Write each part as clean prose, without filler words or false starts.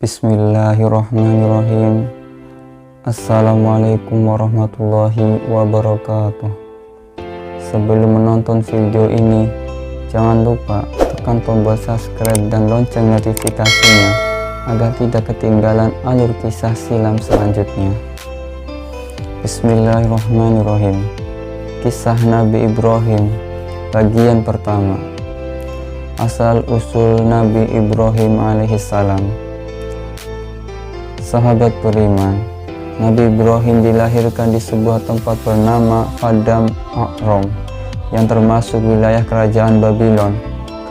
Bismillahirrahmanirrahim. Assalamualaikum warahmatullahi wabarakatuh. Sebelum menonton video ini, jangan lupa tekan tombol subscribe dan lonceng notifikasinya agar tidak ketinggalan alur kisah silam selanjutnya. Bismillahirrahmanirrahim. Kisah Nabi Ibrahim, bagian pertama. Asal usul Nabi Ibrahim alaihissalam. Sahabat beriman, Nabi Ibrahim dilahirkan di sebuah tempat bernama Paddan Aram yang termasuk wilayah kerajaan Babylon.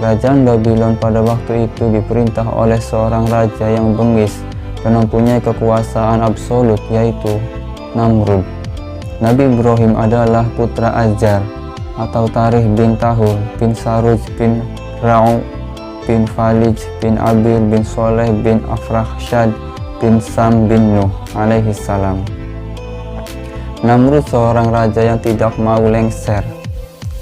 Kerajaan Babylon pada waktu itu diperintah oleh seorang raja yang bengis dan mempunyai kekuasaan absolut, yaitu Namrud. Nabi Ibrahim adalah putra Azar atau Tarikh bin Tahur bin Saruj bin Ra'u bin Falij bin Abir bin Soleh bin Afrahshad bin Sam bin Nuh alaihissalam. Namrud seorang raja yang tidak mau lengser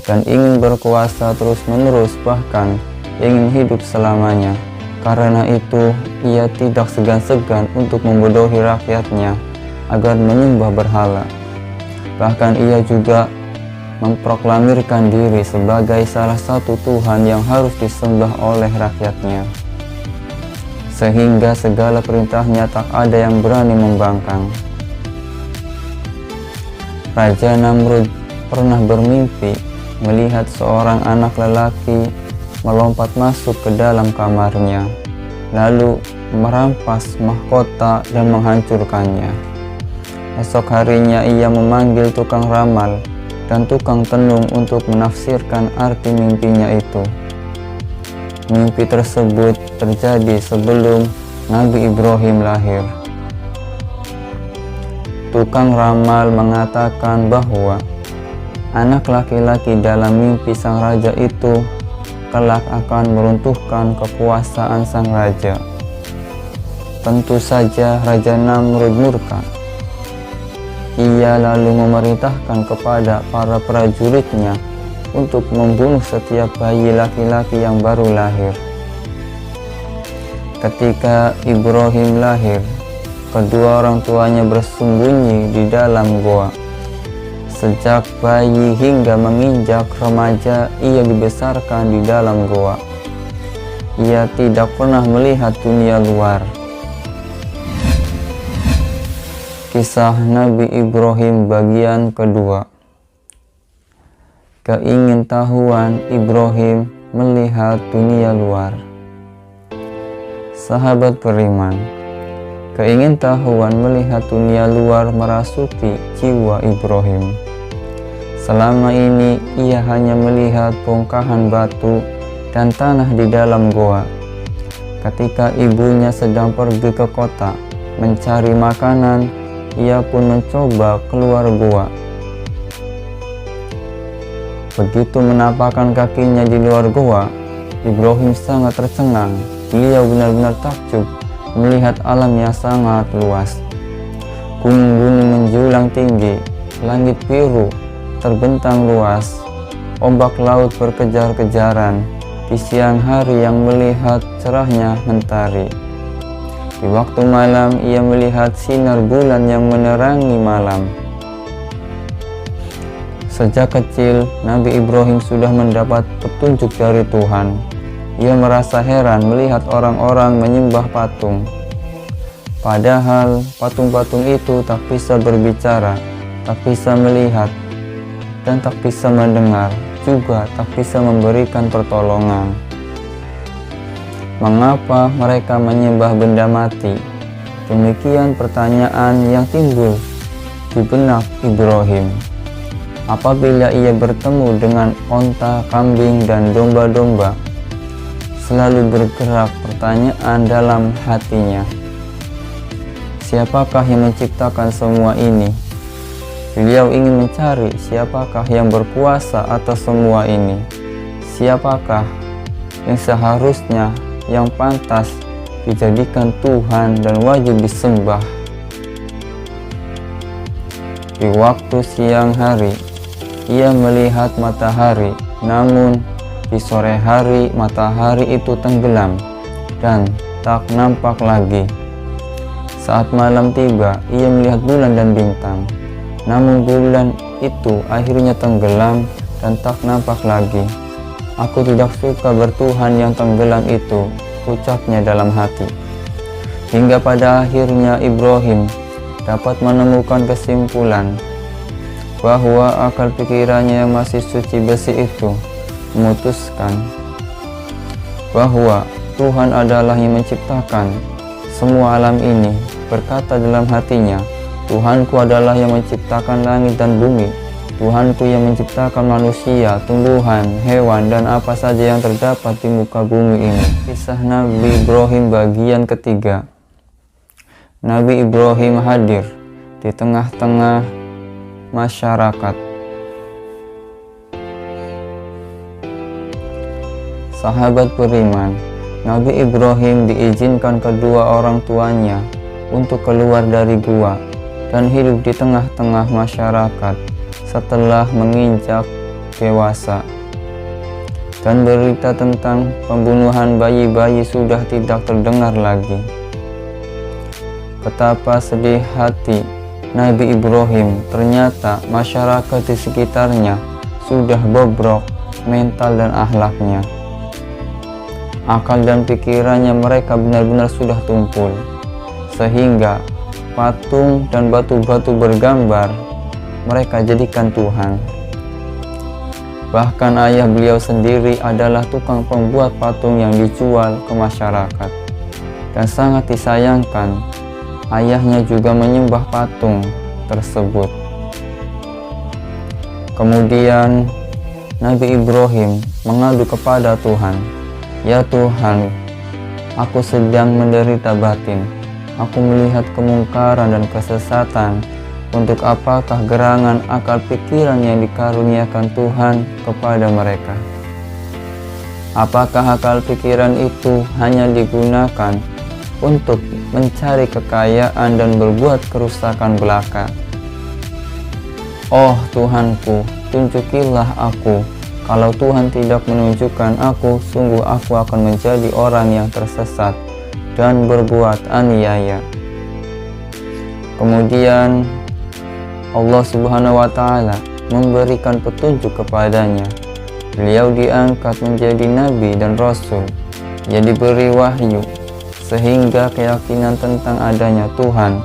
dan ingin berkuasa terus-menerus, bahkan ingin hidup selamanya. Karena itu, ia tidak segan-segan untuk membodohi rakyatnya agar menyembah berhala. Bahkan ia juga memproklamirkan diri sebagai salah satu Tuhan yang harus disembah oleh rakyatnya, sehingga segala perintahnya tak ada yang berani membangkang. Raja Namrud pernah bermimpi melihat seorang anak lelaki melompat masuk ke dalam kamarnya, lalu merampas mahkota dan menghancurkannya. Esok harinya ia memanggil tukang ramal dan tukang tenung untuk menafsirkan arti mimpinya itu. Mimpi tersebut terjadi sebelum Nabi Ibrahim lahir. Tukang ramal mengatakan bahwa anak laki-laki dalam mimpi sang raja itu kelak akan meruntuhkan kekuasaan sang raja. Tentu saja Raja Namrud murka. Ia lalu memerintahkan kepada para prajuritnya untuk membunuh setiap bayi laki-laki yang baru lahir. Ketika Ibrahim lahir, kedua orang tuanya bersembunyi di dalam goa. Sejak bayi hingga menginjak remaja, ia dibesarkan di dalam goa. Ia tidak pernah melihat dunia luar. Kisah Nabi Ibrahim bagian kedua. Keingintahuan Ibrahim melihat dunia luar. Sahabat beriman, keingintahuan melihat dunia luar merasuki jiwa Ibrahim. Selama ini ia hanya melihat bongkahan batu dan tanah di dalam goa. Ketika ibunya sedang pergi ke kota mencari makanan, ia pun mencoba keluar goa. Begitu menapakkan kakinya di luar goa, Ibrahim sangat tercengang. Beliau benar-benar takjub melihat alam yang sangat luas. Gunung-gunung menjulang tinggi, langit biru terbentang luas, ombak laut berkejar-kejaran di siang hari yang melihat cerahnya mentari. Di waktu malam ia melihat sinar bulan yang menerangi malam. Sejak kecil, Nabi Ibrahim sudah mendapat petunjuk dari Tuhan. Ia merasa heran melihat orang-orang menyembah patung. Padahal patung-patung itu tak bisa berbicara, tak bisa melihat, dan tak bisa mendengar, juga tak bisa memberikan pertolongan. Mengapa mereka menyembah benda mati? Demikian pertanyaan yang timbul di benak Ibrahim. Apabila ia bertemu dengan onta, kambing, dan domba-domba, selalu bergerak pertanyaan dalam hatinya. Siapakah yang menciptakan semua ini? Beliau ingin mencari siapakah yang berkuasa atas semua ini. Siapakah yang seharusnya, yang pantas dijadikan Tuhan dan wajib disembah. Di waktu siang hari, ia melihat matahari, namun di sore hari matahari itu tenggelam dan tak nampak lagi. Saat malam tiba, ia melihat bulan dan bintang. Namun bulan itu akhirnya tenggelam dan tak nampak lagi. Aku tidak suka bertuhan yang tenggelam itu, ucapnya dalam hati. Hingga pada akhirnya Ibrahim dapat menemukan kesimpulan bahwa akal pikirannya yang masih suci besi itu memutuskan bahwa Tuhan adalah yang menciptakan semua alam ini. Berkata dalam hatinya, Tuhanku adalah yang menciptakan langit dan bumi. Tuhanku yang menciptakan manusia, tumbuhan, hewan, dan apa saja yang terdapat di muka bumi ini. Kisah Nabi Ibrahim bagian ketiga. Nabi Ibrahim hadir di tengah-tengah masyarakat. Sahabat beriman, Nabi Ibrahim diizinkan kedua orang tuanya untuk keluar dari gua dan hidup di tengah-tengah masyarakat setelah menginjak dewasa. Dan berita tentang pembunuhan bayi-bayi sudah tidak terdengar lagi. Betapa sedih hati Nabi Ibrahim, ternyata masyarakat di sekitarnya sudah bobrok mental dan akhlaknya. Akal dan pikirannya mereka benar-benar sudah tumpul, sehingga patung dan batu-batu bergambar mereka jadikan Tuhan. Bahkan ayah beliau sendiri adalah tukang pembuat patung yang dijual ke masyarakat. Dan sangat disayangkan, ayahnya juga menyembah patung tersebut. Kemudian Nabi Ibrahim mengadu kepada Tuhan, "Ya Tuhan, aku sedang menderita batin. Aku melihat kemungkaran dan kesesatan. Untuk apakah gerangan akal pikiran yang dikaruniakan Tuhan kepada mereka? Apakah akal pikiran itu hanya digunakan untuk mencari kekayaan dan berbuat kerusakan belaka? Oh Tuhanku, tunjukilah aku. Kalau Tuhan tidak menunjukkan aku, sungguh aku akan menjadi orang yang tersesat dan berbuat aniaya." Kemudian Allah Subhanahu wa Ta'ala memberikan petunjuk kepadanya. Beliau diangkat menjadi nabi dan rasul. Ia diberi wahyu, sehingga keyakinan tentang adanya Tuhan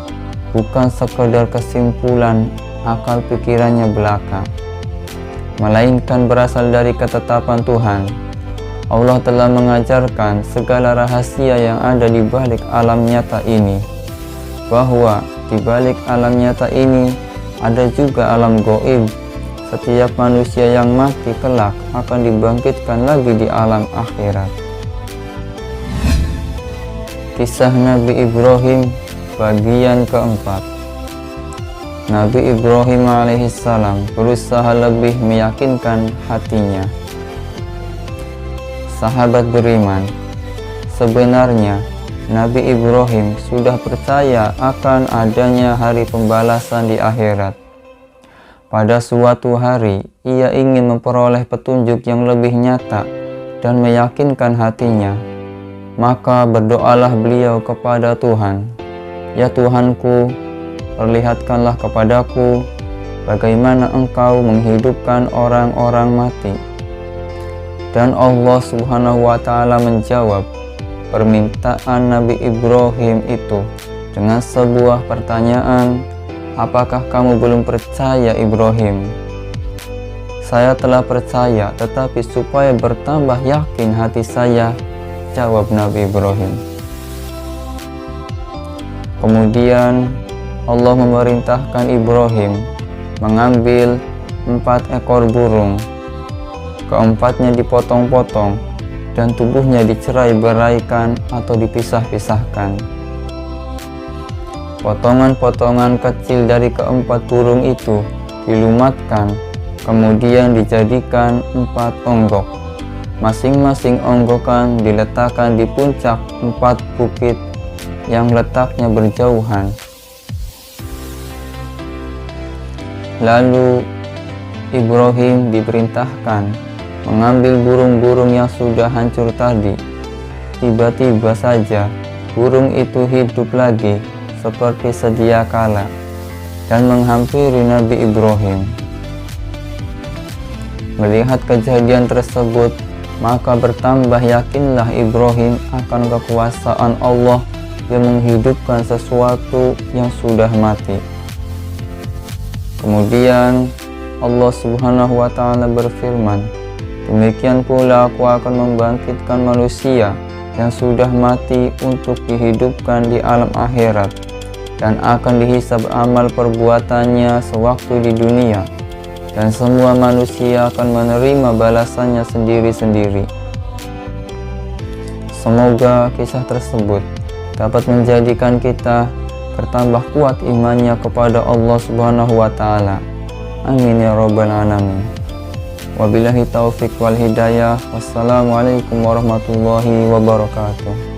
bukan sekadar kesimpulan akal pikirannya belaka, melainkan berasal dari ketetapan Tuhan. Allah telah mengajarkan segala rahasia yang ada di balik alam nyata ini, bahwa di balik alam nyata ini ada juga alam gaib. Setiap manusia yang mati kelak akan dibangkitkan lagi di alam akhirat. Kisah Nabi Ibrahim bagian keempat. Nabi Ibrahim alaihissalam berusaha lebih meyakinkan hatinya. Sahabat beriman, sebenarnya Nabi Ibrahim sudah percaya akan adanya hari pembalasan di akhirat. Pada suatu hari, ia ingin memperoleh petunjuk yang lebih nyata dan meyakinkan hatinya. Maka berdoalah beliau kepada Tuhan, "Ya Tuhanku, perlihatkanlah kepadaku bagaimana Engkau menghidupkan orang-orang mati." Dan Allah Subhanahu wa Ta'ala menjawab permintaan Nabi Ibrahim itu dengan sebuah pertanyaan, "Apakah kamu belum percaya, Ibrahim?" "Saya telah percaya, tetapi supaya bertambah yakin hati saya," jawab Nabi Ibrahim. Kemudian Allah memerintahkan Ibrahim mengambil 4 ekor burung. Keempatnya dipotong-potong dan tubuhnya dicerai-beraikan atau dipisah-pisahkan. Potongan-potongan kecil dari keempat burung itu dilumatkan, kemudian dijadikan 4 onggok. Masing-masing onggokan diletakkan di puncak 4 bukit yang letaknya berjauhan. Lalu Ibrahim diperintahkan mengambil burung-burung yang sudah hancur tadi. Tiba-tiba saja burung itu hidup lagi seperti sedia kala dan menghampiri Nabi Ibrahim. Melihat kejadian tersebut, maka bertambah yakinlah Ibrahim akan kekuasaan Allah yang menghidupkan sesuatu yang sudah mati. Kemudian Allah Subhanahu wa Ta'ala berfirman, demikian pula aku akan membangkitkan manusia yang sudah mati untuk dihidupkan di alam akhirat dan akan dihisab amal perbuatannya sewaktu di dunia, dan semua manusia akan menerima balasannya sendiri-sendiri. Semoga kisah tersebut dapat menjadikan kita bertambah kuat imannya kepada Allah Subhanahu wa Ta'ala. Amin ya rabbal alamin. Wabillahi taufik wal hidayah. Wassalamualaikum warahmatullahi wabarakatuh.